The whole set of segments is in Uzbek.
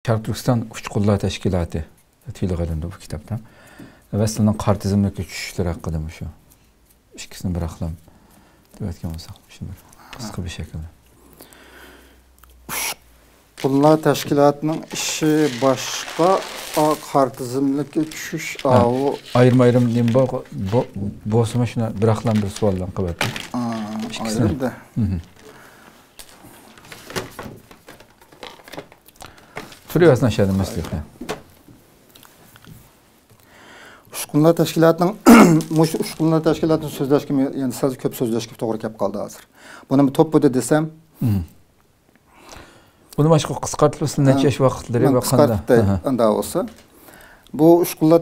Şarkı Türkistan Uçqunlar Təşkilatı tüylü qılındı bu kitaptan. Ve aslında kartizmdeki düşüşler hakkında mı şu? İkisini bırakalım. Dövetken olsak şimdi kısa bir şekilde. Uçqunlar Təşkilatının işi başka, kartizmdeki düşüş o ayrım diyeyim boğazıma şuna bırakılan bir sualdan kıvırdı. Ayrım da. Türüyor aslında şeyden mesleği. Uçqunlar Təşkilatının Uçqunlar Təşkilatının sözləşkimi, yəni sadəcə köp sözləşkimi doğru gəlib qaldı hazır. Bunu topluda desem, bunu başqa qısqartılırsa neçə yaş vaxtları və qanda olsa. Bu Uçqunlar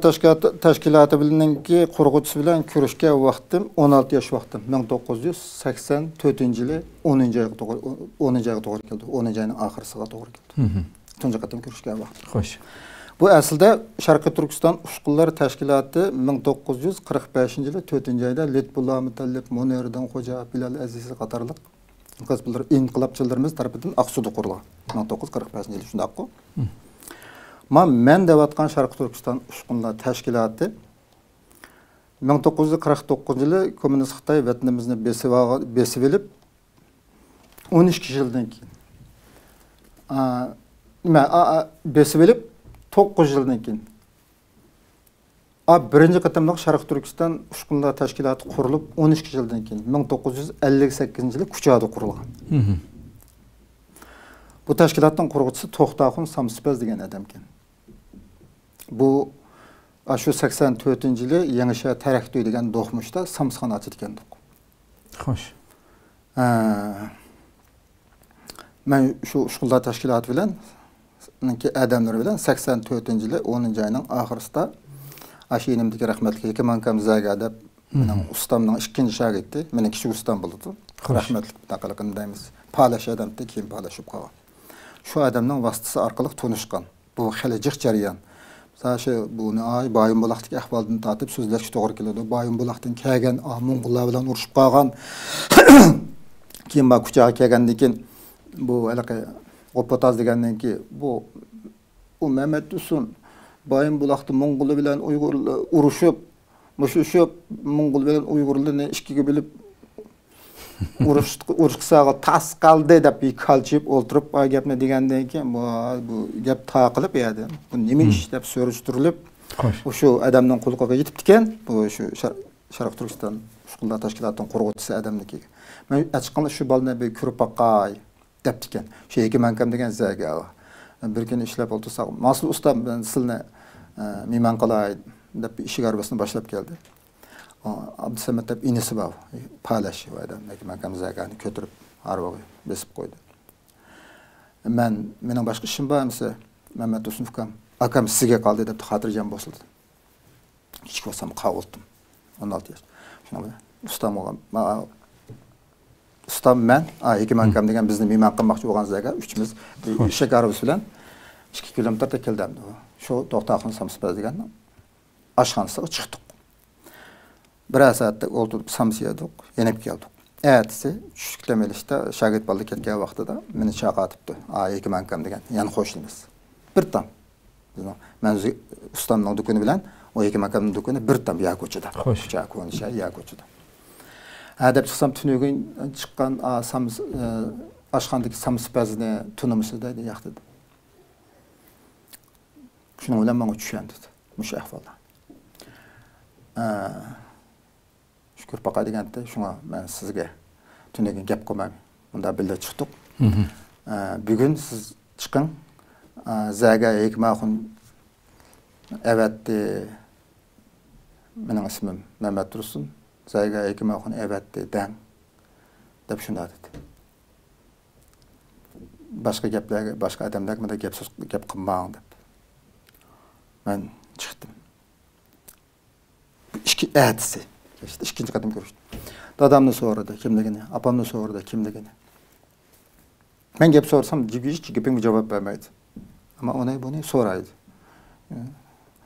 Təşkilatı bilinen ki, qurğucusu bilen körüşkə vaxtım 16 yaş vaxtım. 1984 yılı 10-cu ayı doğru geldi. 10-cu ayının axırısına doğru geldi. Tunca qatım körüşkə vaxtım. Xoş. Bu aslında Şarkı Türkistan Uçqunlar Təşkilatı 1945 yılı 4-cü ayda Letbullah Mütallep, Moner'den Hoca, Bilal Aziz qatarlıq inqilabçılarımız tarafından Aksu'da kurulgan. 1945 yılı şunda Akku. Men devatkan Şarkı Türkistan Uçqunlar Təşkilatı 1949 yılı Komünist Xitay vatanımızı besip elip 12 yıldan keyin besip elip 9 yıldan keyin birinci qatamdagi Şarkı Türkistan Uçqunlar Təşkilatı kurulup 12 yıldan keyin 1958 yılı Kuchada kurulgan. Bu təşkilatın kurgucusu Toxtaxun Samspaz degan adam ekan. Bu şu 84 yılı Yanışa Taraktoy degan Doxmuşda Samsxana açdı ekan. Xoş. Men şu Uçqunlar Təşkilatı bilen adamlar bilen 84 yılı 10-cu ayının axırında Aşiyenimdeki rahmetli Keman Zaga'da benim ustamdan ikinci şagirdi. Benim kişi ustam buldu. Rahmetli taqalıqındayız. Paylaş adam da kim paylaşıp qalan. Şu adamdan vasıtası arkalık tanışkan. Bu xelecik jarayan. Saşı bunu Bayın Bulaqdaki ahvalını tatip sözləşki doğru keledi. Bayın Bulaqdan kelgen Monqollar bilan uruşup qalgan. Kim bak Kuchağa kelgendikin bu alaqı Qopotaz degenden ki bu Mehmet Dusun Bayın Bulaqda Monqol bilen Uygurlar uruşup, Monqol bilen Uygurlarni işkiga bilip uruşsağa tas qaldı dep bir kalçıp oturup gapni degenden ki bu gap taqılıp yadi. Bu nima iş dep so'rashtirilib, şu adamdan qulqiga yetib ekan. Bu şu Şarkı Türkistan Uçqunlar Təşkilatının qurğucusu adamniki. Men açıqlanış şu balni bir ko'rib baqqay dep ekan. Şu iki mankam degan zaga. Bir gün işlep oltursak, mas'ul ustam ben silni meyman qalay dep işik arabasını başlap geldi. Abdüsamet dep inisi var. Paylaşı var adam. Mankam zagani götürüp arabayı besip koydu. Mening başqa işim var mısa? Mehmet Dusun akam sizge kaldı dep xatirjam bosildi. Kichik olsam qavuldim. 16 yaş. Şuna ustam olgan. Ustam men, iki mankam degan bizni meyman qilmoqchi bo'lgan zaga uchimiz ishak arabasi bilan 2 kilometrda keldim. Şu Toxtaxun Samspaz degan aşxanasiga chiqdik. Bir saatda o'tirib samsiyadik, yenib keldik. Ertesi tushlikdamelishda shagird bola ketgan vaqtida meni chaqiribdi. Iki mankam degan, yani qo'shnimiz. Bir tam. Men ustamning do'koni bilan o iki makamning do'koni bir tam ya ko'chada. Ko'cha ko'nisha ya ko'chada. Deb chiqsam tunugin chiqqan oshxonadagi samsipazni tunimsida yoqdi. Shuning bilan menga tushandi. Mush ahvolda. Shukur baqa deganda shunga men sizga tunugin gap qilmam. Bunda birga chiqdik. Bugun siz chiqing. Zaga Ekmaxun evet mening ismim Mehmet Dursun. Zaga Ekmaxun evet den deb shunda dedi. Başqa gaplarga, başqa odamlarga gap qilmang deb. Men chiqdim. İki ertesi. İşte ikinci qatim ko'rishdim. Dadamni so'radi kimligini, apamni so'radi kimligini. Men gap so'rsam, hech gapimga javob bermaydi. Ama onu bunu soraydı.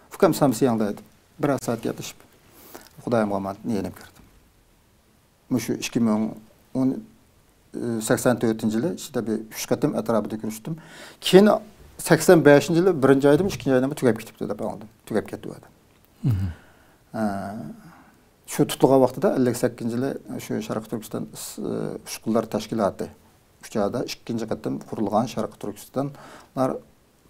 Fukam samsiyandaydı. Bir saat yatışıp. Xudayım qalmadı, yenib kirdim. Şu 2084 yılı işte bir 3 qatim etrafında görüştüm. Keyin 85-yili 1-oyda, 2-oyda tugab ketibdi deb aldım. Tugab ketdi bu adam. Şu tutilgan vaqtida 58-yili şu Sharq Turkiston Ushqunlar tashkiloti Uchada ikkinchi qatim qurilgan Sharq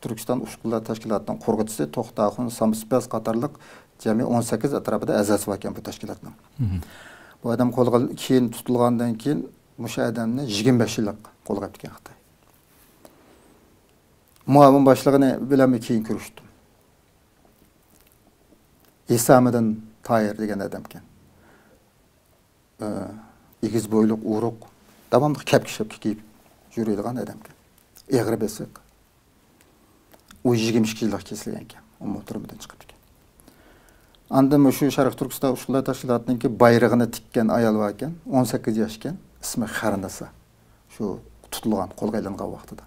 Turkiston Ushqunlar tashkilotining qo'rg'itchisi To'xtaxun Samspaz qatorliq jami 18 atrofida a'zosi bor ekan bu tashkilotning. Bu odam qo'lga keyin tutilgandan keyin o'sha odamni 25 yillik qo'lga tutgan Xitoy. Muavin boshlig'ini bilan keyin ko'rishdim. Isamidan Tayir degan odam ekan. Egiz bo'yliq, uruq, davomli kap-kishab kiyib yuradigan odam ekan. Egri besiq. U 22 yillik kesilgan ekan. U motordan chiqib ekan. Andan shu Sharq Turkiston Ushqunlar tashkilotining bayrog'ini tikkan ayol bor ekan, 18 yosh ekan, ismi Xarnasa. Shu tutilgan, qo'lga ilingan vaqtida.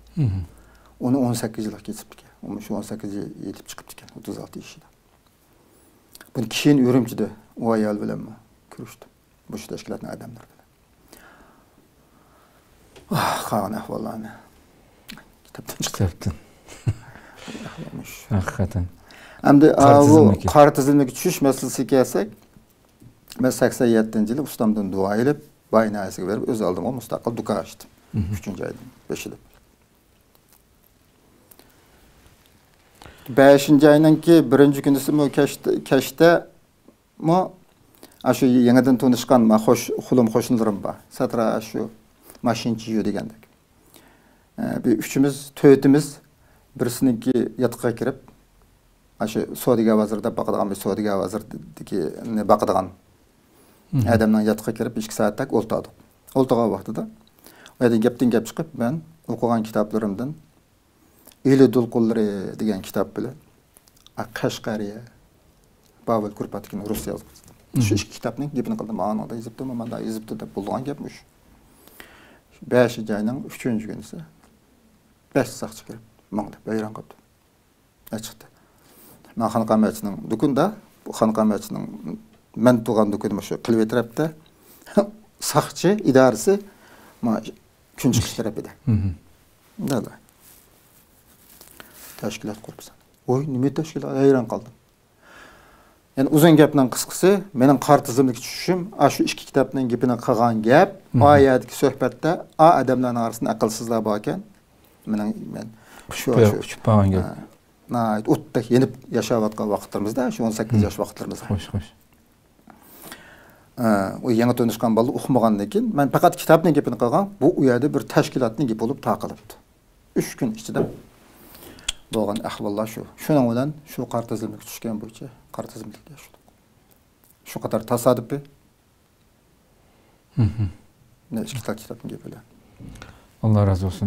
Uni 18 yillik kesib ekan. U shu 18 yetib chiqib ekan, 36 yoshida. Buni keyin Urumchida u ayol bilan ko'rishdim. Bu shu tashkilotning odamlari bilan. Qani ahvollarni kitobdan chiqibdi. Haqiqatan. Endi bu qora tizimga tushish masalasiga kelsak, men 87-yili ustamdan duo qilib, baynasiga berib, o'z oldimga mustaqil duka ochdim. 3-oyda, 5-yilda. 5-oyninki 1-kunisi kashda shu yangidan tanishgan qo'shnilarim bor. Satra shu mashinchi degandek. Bir üçümüz, to'rtimiz birsiniki yataqqa kirib, shu Saudiya vazirida baqadigan bir Saudiya vazirdagi baqadigan odamning yataqqa kirib 2 soatdak o'ltirdik. O'ltirgan vaqtida u yerdan gapdan gap chiqib, men o'qigan kitoblarimdan Eli Dulqullari degan kitob bilan Qashqariya Pavel Kurpatkin rus yozib. Şu iki kitapning gapini qildim. Anada yozibdim, manda yozibdi deb bo'lgan gapmish. 5-oyning 3-kunisi 5 saqchi kirib, mangda bayram qildi. Chiqdi. Men xonqamatchining dukunda, bu xonqamatchining men tug'an dukunim shu qilib etrapda saqchi idorasi ma kun chiqish tarafida. Nada. Tashkilot quribsan. Oy, nima tashkilot? Hayron qoldim. Yani uzun gapning qisqasi, mening qora tizimga tushishim, shu ikki kitobning gapini qilgan gap, oyatdagi suhbatda odamlarning orasida aqlsizlar bor ekan. Men shu qolgan gap. O'tda yenib yashayotgan vaqtlarimizda, shu 18 yosh vaqtlarimizda. Xo'sh. O yangi tanishgan bola o'qimagandan keyin men faqat kitobning gapini qilgan, bu u yerda bir tashkilotning gapi bo'lib taqilibdi. 3 kun ichida bo'lgan ahvollar shu. Shuning bilan shu qora tizimga tushgan bo'yicha qora tizimga yashadi. Shu qadar tasodifiy. Ne kitobning gapi bilan. Allah razı olsun.